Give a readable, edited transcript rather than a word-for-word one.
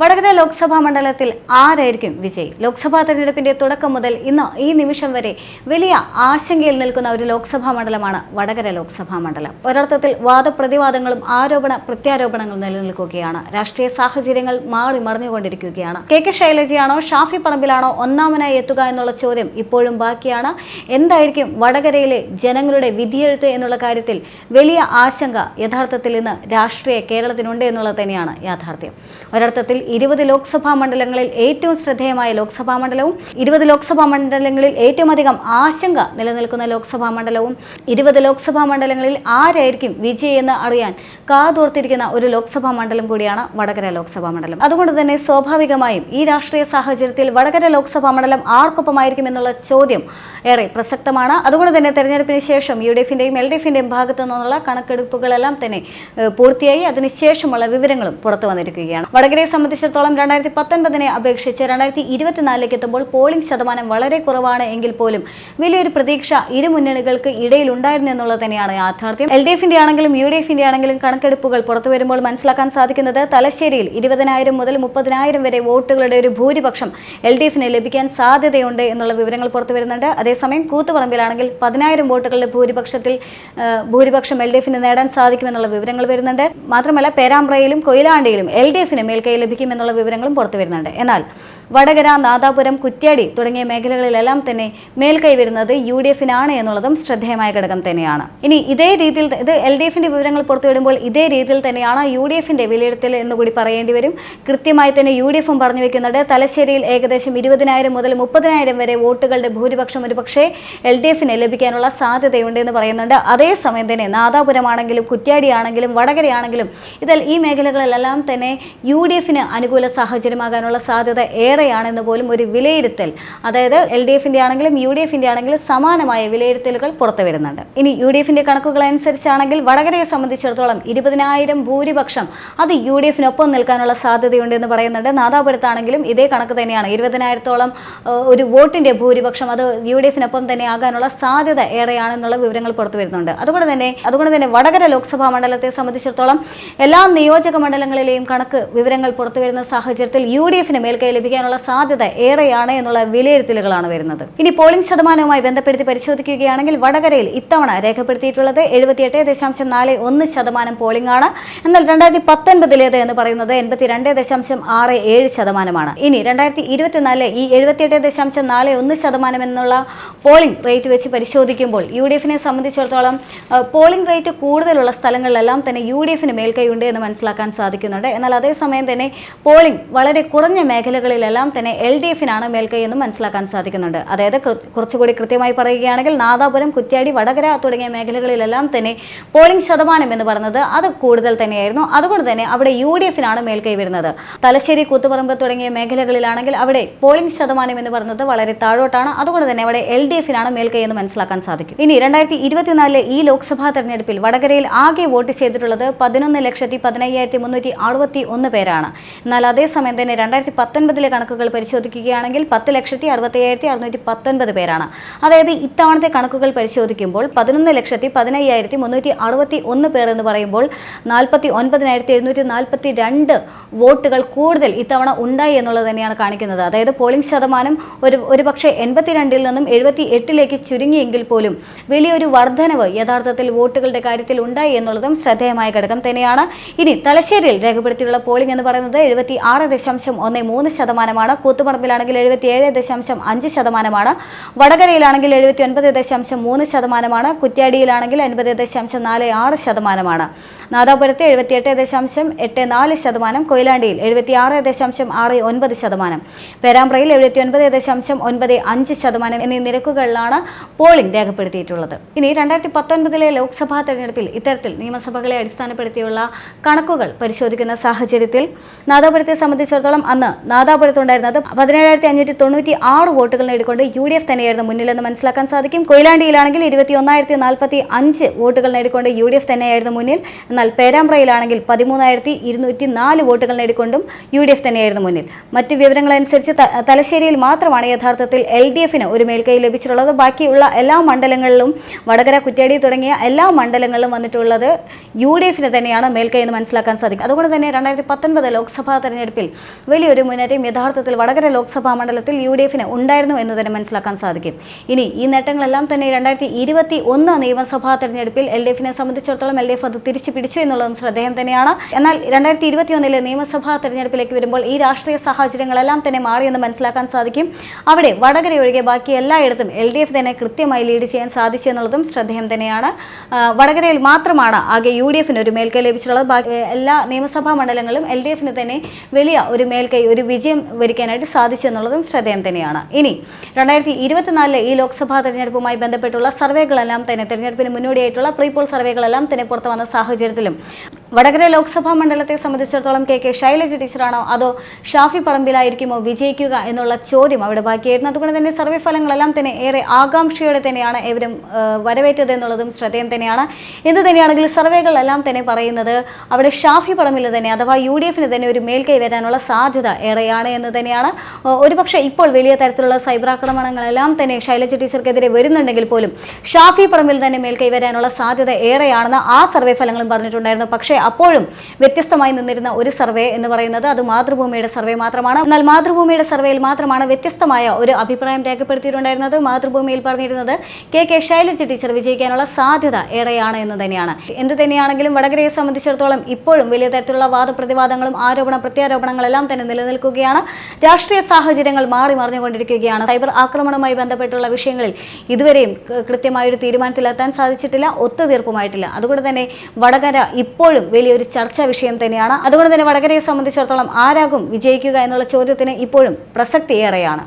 വടകര ലോക്സഭാ മണ്ഡലത്തിൽ ആരായിരിക്കും വിജയി? ലോക്സഭാ തെരഞ്ഞെടുപ്പിന്റെ തുടക്കം മുതൽ ഇന്ന് ഈ നിമിഷം വരെ വലിയ ആശങ്കയിൽ നിൽക്കുന്ന ഒരു ലോക്സഭാ മണ്ഡലമാണ് വടകര ലോക്സഭാ മണ്ഡലം. ഒരർത്ഥത്തിൽ വാദപ്രതിവാദങ്ങളും ആരോപണ പ്രത്യാരോപണങ്ങളും നിലനിൽക്കുകയാണ്. രാഷ്ട്രീയ സാഹചര്യങ്ങൾ മാറി മറിഞ്ഞുകൊണ്ടിരിക്കുകയാണ്. കെ ശൈലജയാണോ ഷാഫി പറമ്പിലാണോ ഒന്നാമനായി എത്തുക എന്നുള്ള ചോദ്യം ഇപ്പോഴും ബാക്കിയാണ്. എന്തായിരിക്കും വടകരയിലെ ജനങ്ങളുടെ വിധിയെഴുത്ത് എന്നുള്ള കാര്യത്തിൽ വലിയ ആശങ്ക യഥാർത്ഥത്തിൽ ഇന്ന് രാഷ്ട്രീയ കേരളത്തിനുണ്ട് എന്നുള്ളത് തന്നെയാണ് യാഥാർത്ഥ്യം. ഒരർത്ഥത്തിൽ 20 ലോക്സഭാ മണ്ഡലങ്ങളിൽ ഏറ്റവും ശ്രദ്ധേയമായ ലോക്സഭാ മണ്ഡലവും 20 ലോക്സഭാ മണ്ഡലങ്ങളിൽ ഏറ്റവും അധികം ആശങ്ക നിലനിൽക്കുന്ന ലോക്സഭാ മണ്ഡലവും 20 ലോക്സഭാ മണ്ഡലങ്ങളിൽ ആരായിരിക്കും വിജയി എന്ന് അറിയാൻ കാതോർത്തിരിക്കുന്ന ഒരു ലോക്സഭാ മണ്ഡലം കൂടിയാണ് വടകര ലോക്സഭാ മണ്ഡലം. അതുകൊണ്ട് തന്നെ സ്വാഭാവികമായും ഈ രാഷ്ട്രീയ സാഹചര്യത്തിൽ വടകര ലോക്സഭാ മണ്ഡലം ആർക്കൊപ്പമായിരിക്കും എന്നുള്ള ചോദ്യം ഏറെ പ്രസക്തമാണ്. അതുകൊണ്ട് തന്നെ തെരഞ്ഞെടുപ്പിന് ശേഷം UDFന്റെയും LDFന്റെയും ഭാഗത്തു നിന്നുള്ള കണക്കെടുപ്പുകളെല്ലാം തന്നെ പൂർത്തിയായി. അതിനുശേഷമുള്ള വിവരങ്ങളും പുറത്തു വന്നിരിക്കുകയാണ്. വടകരയെ സംബന്ധിച്ചിടത്തോളം 2019 അപേക്ഷിച്ച് 2024 എത്തുമ്പോൾ പോളിംഗ് ശതമാനം വളരെ കുറവാണ് എങ്കിൽ പോലും വലിയൊരു പ്രതീക്ഷ ഇരു മുന്നണികൾക്ക് ഇടയിൽ ഉണ്ടായിരുന്നു എന്നുള്ളത് തന്നെയാണ് യാഥാർത്ഥ്യം. LDFന്റെ ആണെങ്കിലും UDFന്റെ ആണെങ്കിലും കണക്കെടുപ്പുകൾ പുറത്തു വരുമ്പോൾ മനസ്സിലാക്കാൻ സാധിക്കുന്നത് തലശ്ശേരിയിൽ 20,000 മുതൽ 30,000 വരെ വോട്ടുകളുടെ ഒരു ഭൂരിപക്ഷം LDFന് ലഭിക്കാൻ സാധ്യതയുണ്ട് എന്നുള്ള വിവരങ്ങൾ പുറത്തു വരുന്നുണ്ട്. അതേസമയം കൂത്തുപറമ്പിലാണെങ്കിൽ 10,000 വോട്ടുകളുടെ ഭൂരിപക്ഷം LDFന് നേടാൻ സാധിക്കുമെന്നുള്ള വിവരങ്ങൾ വരുന്നുണ്ട്. മാത്രമല്ല പേരാമ്പ്രയിലും കൊയിലാണ്ടിയിലും LDFന് മേൽക്കൈ ലഭിക്കുമെന്നുള്ള വിവരങ്ങളും പുറത്തു വരുന്നുണ്ട്. എന്നാൽ വടകര, നാദാപുരം, കുറ്റ്യാടി തുടങ്ങിയ മേഖലകളിലെല്ലാം തന്നെ മേൽക്കൈ വരുന്നത് UDFനാണ് എന്നുള്ളതും ശ്രദ്ധേയമായ ഘടകം തന്നെയാണ്. ഇനി ഇതേ രീതിയിൽ ഇത് LDFന്റെ വിവരങ്ങൾ പുറത്തുവിടുമ്പോൾ ഇതേ രീതിയിൽ തന്നെയാണ് UDFന്റെ വിലയിരുത്തൽ എന്നുകൂടി പറയേണ്ടി വരും. കൃത്യമായി തന്നെ UDFും പറഞ്ഞു വെക്കുന്നുണ്ട് തലശ്ശേരിയിൽ ഏകദേശം 20,000 മുതൽ 30,000 വരെ വോട്ടുകളുടെ ഭൂരിപക്ഷം ഒരുപക്ഷെ LDFന് ലഭിക്കാനുള്ള സാധ്യതയുണ്ട് എന്ന് പറയുന്നുണ്ട്. അതേസമയം തന്നെ നാദാപുരമാണെങ്കിലും കുറ്റ്യാടിയാണെങ്കിലും വടകരയാണെങ്കിലും ഈ മേഖലകളിലെല്ലാം തന്നെ UDFന് അനുകൂല സാഹചര്യമാകാനുള്ള സാധ്യത ഏറെയാണെന്ന് പോലും ഒരു വിലയിരുത്തൽ, അതായത് LDFന്റെ ആണെങ്കിലും UDFന്റെ ആണെങ്കിലും സമാനമായ വിലയിരുത്തലുകൾ പുറത്തു വരുന്നുണ്ട്. ഇനി UDFന്റെ കണക്കുകൾ അനുസരിച്ചാണെങ്കിൽ വടകരയെ സംബന്ധിച്ചിടത്തോളം 20,000 ഭൂരിപക്ഷം അത് UDFനൊപ്പം നിൽക്കാനുള്ള സാധ്യതയുണ്ട് എന്ന് പറയുന്നുണ്ട്. നാദാപുരത്താണെങ്കിലും ഇതേ കണക്ക് തന്നെയാണ്. 20,000-ഓളം ഒരു വോട്ടിന്റെ ഭൂരിപക്ഷം അത് UDFനൊപ്പം തന്നെ ആകാനുള്ള സാധ്യത ഏറെയാണെന്നുള്ള വിവരങ്ങൾ പുറത്തു വരുന്നുണ്ട്. അതുകൊണ്ട് തന്നെ വടകര ലോക്സഭാ മണ്ഡലത്തെ സംബന്ധിച്ചിടത്തോളം എല്ലാ നിയോജക മണ്ഡലങ്ങളിലെയും കണക്ക് വിവരങ്ങൾ പുറത്തു വരുന്ന സാഹചര്യത്തിൽ UDFന് മേൽക്കൈ ലഭിക്കാനുള്ള സാധ്യത ഏറെയാണ് എന്നുള്ള വിലയിരുത്തലുകളാണ് വരുന്നത്. ഇനി പോളിംഗ് ശതമാനവുമായി ബന്ധപ്പെടുത്തി പരിശോധിക്കുകയാണെങ്കിൽ വടകരയിൽ ഇത്തവണ രേഖപ്പെടുത്തിയിട്ടുള്ളത് 78.41% പോളിംഗ് ആണ്. എന്നാൽ 2019 എന്ന് പറയുന്നത് 82.67%. ഇനി 2024 ഈ 78.41% എന്നുള്ള പോളിംഗ് റേറ്റ് വെച്ച് പരിശോധിക്കുമ്പോൾ UDFനെ സംബന്ധിച്ചിടത്തോളം പോളിംഗ് റേറ്റ് കൂടുതലുള്ള സ്ഥലങ്ങളിലെല്ലാം തന്നെ UDFന് മേൽക്കൈയുണ്ട് എന്ന് മനസ്സിലാക്കാൻ സാധിക്കുന്നുണ്ട്. എന്നാൽ അതേസമയം തന്നെ പോളിംഗ് വളരെ കുറഞ്ഞ മേഖലകളിലെല്ലാം തന്നെ LDFനാണ് മേൽക്കൈ എന്നും മനസ്സിലാക്കാൻ സാധിക്കുന്നുണ്ട്. അതായത് കുറച്ചുകൂടി കൃത്യമായി പറയുകയാണെങ്കിൽ നാദാപുരം, കുറ്റ്യാടി, വടകര തുടങ്ങിയ മേഖലകളിലെല്ലാം തന്നെ പോളിംഗ് ശതമാനം എന്ന് പറയുന്നത് അത് കൂടുതൽ തന്നെയായിരുന്നു. അതുകൊണ്ട് തന്നെ അവിടെ UDFനാണ് മേൽക്കൈ വരുന്നത്. തലശ്ശേരി, കൂത്തുപറമ്പ് തുടങ്ങിയ മേഖലകളിലാണെങ്കിൽ അവിടെ പോളിംഗ് ശതമാനം എന്ന് പറയുന്നത് വളരെ താഴോട്ടാണ്. അതുകൊണ്ട് തന്നെ അവിടെ LDFനാണ് മേൽക്കൈ എന്ന് മനസ്സിലാക്കാൻ സാധിക്കും. ഇനി 2024 ഈ ലോക്സഭാ തെരഞ്ഞെടുപ്പിൽ വടകരയിൽ ആകെ വോട്ട് ചെയ്തിട്ടുള്ളത് 11,15,361 പേരാണ്. എന്നാൽ അതേസമയം തന്നെ 2019 കണക്കുകൾ പരിശോധിക്കുകയാണെങ്കിൽ 10,65,619 പേരാണ്. അതായത് ഇത്തവണത്തെ കണക്കുകൾ പരിശോധിക്കുമ്പോൾ 11,15,361 പേർ എന്ന് പറയുമ്പോൾ 49,742 വോട്ടുകൾ കൂടുതൽ ഇത്തവണ ഉണ്ടായി എന്നുള്ളത് തന്നെയാണ് കാണിക്കുന്നത്. അതായത് പോളിംഗ് ശതമാനം ഒരു പക്ഷേ 82-ൽ നിന്നും 78-ലേക്ക് ചുരുങ്ങിയെങ്കിൽ പോലും വലിയൊരു വർധനവ് യഥാർത്ഥത്തിൽ വോട്ടുകളുടെ കാര്യത്തിൽ ഉണ്ടായി എന്നുള്ളതും ശ്രദ്ധേയമായ ഘടകം തന്നെയാണ്. ഇനി തലശ്ശേരിയിൽ രേഖപ്പെടുത്തിയിട്ടുള്ള പോളിംഗ് എന്ന് പറയുന്നത് 76.13%. കൂത്തുപറമ്പിലാണെങ്കിൽ 77.5%. വടകരയിലാണെങ്കിൽ 79.3%. കുറ്റ്യാടിയിലാണെങ്കിൽ 80.46%. നാദാപുരത്ത് 78.84%. കൊയിലാണ്ടിയിൽ 76.69%. പേരാമ്പ്രയിൽ 79.95% എന്നീ നിരക്കുകളിലാണ് പോളിംഗ് രേഖപ്പെടുത്തിയിട്ടുള്ളത്. ഇനി 2019 ലോക്സഭാ തെരഞ്ഞെടുപ്പിൽ ഇത്തരത്തിൽ നിയമസഭകളെ അടിസ്ഥാനപ്പെടുത്തിയുള്ള കണക്കുകൾ പരിശോധിക്കുന്ന സാഹചര്യത്തിൽ നാദാപുരത്തെ സംബന്ധിച്ചിടത്തോളം അന്ന് നാദാപുരത്തുണ്ടായിരുന്നത് 17,596 വോട്ടുകൾ നേടിക്കൊണ്ട് UDF തന്നെയായിരുന്നു മുന്നിലെന്ന് മനസ്സിലാക്കാൻ സാധിക്കും. കൊയിലാണ്ടിയിലാണെങ്കിൽ 21,045 വോട്ടുകൾ നേടിക്കൊണ്ട് UDF തന്നെയായിരുന്നു മുന്നിൽ. എന്നാൽ പേരാമ്പ്രയിലാണെങ്കിൽ 13,204 വോട്ടുകൾ നേടിക്കൊണ്ടും UDF തന്നെയായിരുന്നു മുന്നിൽ. മറ്റ് വിവരങ്ങളനുസരിച്ച് തലശ്ശേരിയിൽ മാത്രമാണ് യഥാർത്ഥത്തിൽ LDFന് ഒരു മേൽക്കൈ ലഭിച്ചിട്ടുള്ളത്. ബാക്കിയുള്ള എല്ലാ മണ്ഡലങ്ങളിലും വടകര, കുറ്റ്യാടി തുടങ്ങിയ എല്ലാ മണ്ഡലങ്ങളിലും വന്നിട്ടുള്ളത് UDFന് തന്നെയാണ് മേൽക്കൈ എന്ന് മനസ്സിലാക്കാൻ സാധിക്കും. അതുകൊണ്ട് തന്നെ 2019 ലോക്സഭാ തെരഞ്ഞെടുപ്പിൽ വലിയൊരു മുന്നേറ്റം യഥാർത്ഥത്തിൽ വടകര ലോക്സഭാ മണ്ഡലത്തിൽ UDFന് ഉണ്ടായിരുന്നു എന്ന് തന്നെ മനസ്സിലാക്കാൻ സാധിക്കും. ഇനി ഈ നേട്ടങ്ങളെല്ലാം തന്നെ 2021 നിയമസഭാ തെരഞ്ഞെടുപ്പിൽ LDFനെ സംബന്ധിച്ചിടത്തോളം LDF അത് തിരിച്ചു പിടിച്ചു എന്നുള്ളതും ശ്രദ്ധേയം തന്നെയാണ്. എന്നാൽ 2021 നിയമസഭാ തെരഞ്ഞെടുപ്പിലേക്ക് വരുമ്പോൾ ഈ രാഷ്ട്രീയ സാഹചര്യങ്ങളെല്ലാം തന്നെ മാറിയെന്ന് മനസ്സിലാക്കാൻ സാധിക്കും. അവിടെ വടകര ഒഴികെ ബാക്കി എല്ലായിടത്തും LDF തന്നെ കൃത്യമായി ലീഡ് ചെയ്യാൻ സാധിച്ചു എന്നുള്ളതും ശ്രദ്ധേയം തന്നെയാണ്. വടകരയിൽ മാത്രമാണ് ആകെ UDFന് ഒരു മേൽക്കൈ ലഭിച്ചിട്ടുള്ളത്. ബാക്കി എല്ലാ നിയമസഭാ മണ്ഡലങ്ങളിലും LDFന് തന്നെ വലിയ ഒരു മേൽക്കൈ, ഒരു വിജയം വരിക്കാനായിട്ട് സാധിച്ചു എന്നുള്ളതും ശ്രദ്ധേയം തന്നെയാണ്. ഇനി 2024 ഈ ലോക്സഭാ തെരഞ്ഞെടുപ്പുമായി ബന്ധപ്പെട്ടുള്ള സർവേകളെല്ലാം തന്നെ, തെരഞ്ഞെടുപ്പിന് മുന്നോടിയായിട്ടുള്ള പ്രീപോൾ സർവേകളെല്ലാം തന്നെ പുറത്തു വന്ന സാഹചര്യത്തിലും വടകര ലോക്സഭാ മണ്ഡലത്തെ സംബന്ധിച്ചിടത്തോളം KK ശൈലജ ടീച്ചറാണോ അതോ ഷാഫി പറമ്പിലായിരിക്കുമോ വിജയിക്കുക എന്നുള്ള ചോദ്യം അവിടെ ബാക്കിയായിരുന്നു. അതുകൊണ്ട് തന്നെ സർവേ ഫലങ്ങളെല്ലാം തന്നെ ഏറെ ആകാംക്ഷയോടെ തന്നെയാണ് ഇവരും വരവേറ്റത് എന്നുള്ളതും ശ്രദ്ധേയം തന്നെയാണ്. എന്ത് തന്നെയാണെങ്കിൽ സർവേകളെല്ലാം തന്നെ പറയുന്നത് അവിടെ ഷാഫി പറമ്പിൽ തന്നെ അഥവാ UDFന് തന്നെ ഒരു മേൽക്കൈ വരാനുള്ള സാധ്യത ഏറെയാണ് എന്ന് തന്നെയാണ്. ഒരുപക്ഷെ ഇപ്പോൾ വലിയ തരത്തിലുള്ള സൈബർ ആക്രമണങ്ങളെല്ലാം തന്നെ ശൈലജ ടീച്ചർക്കെതിരെ വരുന്നുണ്ടെങ്കിൽ പോലും ഷാഫി പറമ്പിൽ തന്നെ മേൽക്കൈ വരാനുള്ള സാധ്യത ഏറെയാണെന്ന് ആ സർവേ ഫലങ്ങളും പറഞ്ഞിട്ടുണ്ടായിരുന്നു. പക്ഷേ അപ്പോഴും വ്യത്യസ്തമായി നിന്നിരുന്ന ഒരു സർവേ എന്ന് പറയുന്നത് അത് മാതൃഭൂമിയുടെ സർവേ മാത്രമാണ്. എന്നാൽ മാതൃഭൂമിയുടെ സർവേയിൽ മാത്രമാണ് വ്യത്യസ്തമായ ഒരു അഭിപ്രായം രേഖപ്പെടുത്തിയിട്ടുണ്ടായിരുന്നത്. മാതൃഭൂമിയിൽ പറഞ്ഞിരുന്നത് KK ശൈലജ ടീച്ചർ വിജയിക്കാനുള്ള സാധ്യത ഏറെയാണ് എന്ന് തന്നെയാണ്. എന്ത് തന്നെയാണെങ്കിലും വടകരയെ സംബന്ധിച്ചിടത്തോളം ഇപ്പോഴും വലിയ തരത്തിലുള്ള വാദപ്രതിവാദങ്ങളും ആരോപണ പ്രത്യാരോപണങ്ങളെല്ലാം തന്നെ നിലനിൽക്കുകയാണ്. രാഷ്ട്രീയ സാഹചര്യങ്ങൾ മാറി മറിഞ്ഞുകൊണ്ടിരിക്കുകയാണ്. സൈബർ ആക്രമണവുമായി ബന്ധപ്പെട്ടുള്ള വിഷയങ്ങളിൽ ഇതുവരെയും കൃത്യമായൊരു തീരുമാനത്തിലെത്താൻ സാധിച്ചിട്ടില്ല, ഒത്തുതീർപ്പുമായിട്ടില്ല. അതുകൊണ്ട് തന്നെ വടകര ഇപ്പോഴും വലിയൊരു ചർച്ചാ വിഷയം തന്നെയാണ്. അതുകൊണ്ട് തന്നെ വടകരയെ സംബന്ധിച്ചിടത്തോളം ആരാകും വിജയിക്കുക എന്നുള്ള ചോദ്യത്തിന് ഇപ്പോഴും പ്രസക്തിയേറെയാണ്.